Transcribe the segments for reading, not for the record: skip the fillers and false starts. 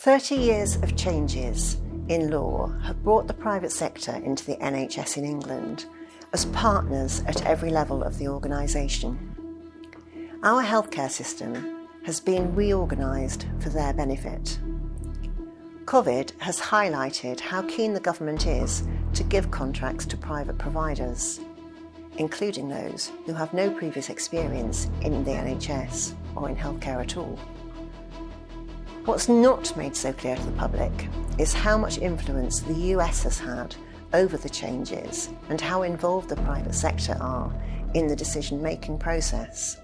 30 years of changes in law have brought the private sector into the NHS in England as partners at every level of the organisation. Our healthcare system has been reorganised for their benefit. COVID has highlighted how keen the government is to give contracts to private providers, including those who have no previous experience in the NHS or in healthcare at all. What's not made so clear to the public is how much influence the US has had over the changes and how involved the private sector are in the decision-making process.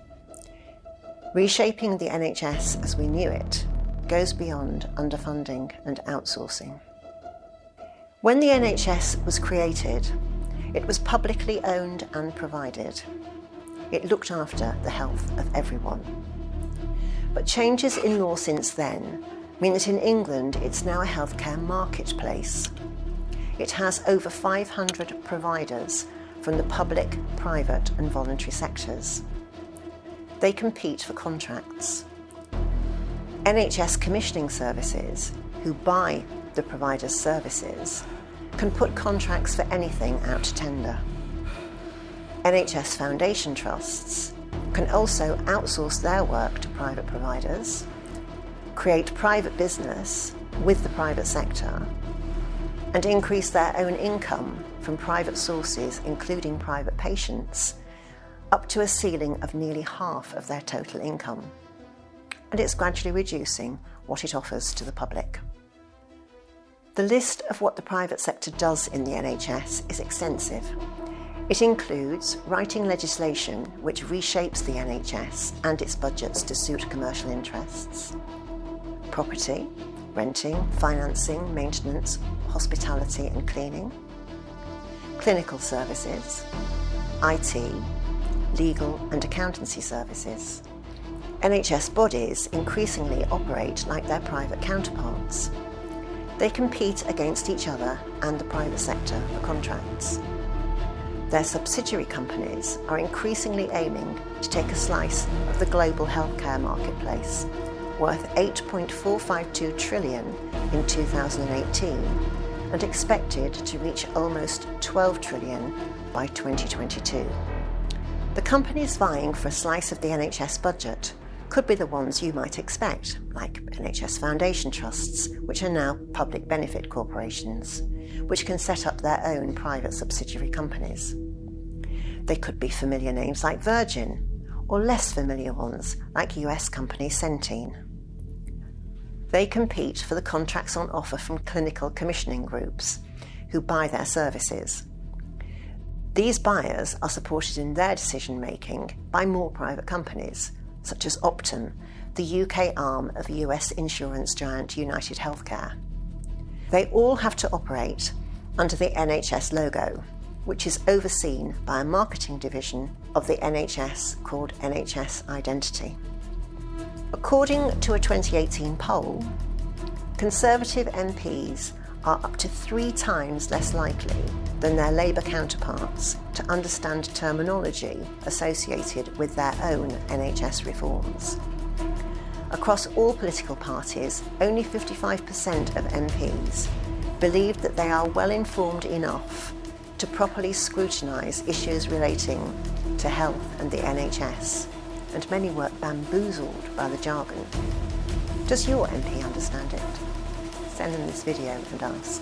Reshaping the NHS as we knew it goes beyond underfunding and outsourcing. When the NHS was created, it was publicly owned and provided. It looked after the health of everyone. But changes in law since then mean that in England it's now a healthcare marketplace. It has over 500 providers from the public, private and voluntary sectors. They compete for contracts. NHS commissioning services, who buy the provider's services, can put contracts for anything out to tender. NHS foundation trusts can also outsource their work to private providers, create private business with the private sector, and increase their own income from private sources, including private patients, up to a ceiling of nearly half of their total income. And it's gradually reducing what it offers to the public. The list of what the private sector does in the NHS is extensive. It includes writing legislation which reshapes the NHS and its budgets to suit commercial interests, property, renting, financing, maintenance, hospitality and cleaning, clinical services, IT, legal and accountancy services. NHS bodies increasingly operate like their private counterparts. They compete against each other and the private sector for contracts. Their subsidiary companies are increasingly aiming to take a slice of the global healthcare marketplace, worth $8.452 trillion in 2018 and expected to reach almost $12 trillion by 2022. The companies vying for a slice of the NHS budget could be the ones you might expect, like NHS foundation trusts, which are now public benefit corporations, which can set up their own private subsidiary companies. They could be familiar names like Virgin, or less familiar ones like US company Centene. They compete for the contracts on offer from clinical commissioning groups, who buy their services. These buyers are supported in their decision-making by more private companies, such as Optum, the UK arm of US insurance giant United Healthcare. They all have to operate under the NHS logo, which is overseen by a marketing division of the NHS called NHS Identity. According to a 2018 poll, Conservative MPs are up to 3 times less likely than their Labour counterparts to understand terminology associated with their own NHS reforms. Across all political parties, only 55% of MPs believe that they are well informed enough to properly scrutinise issues relating to health and the NHS, and many were bamboozled by the jargon. Does your MP understand it? Send them this video and ask.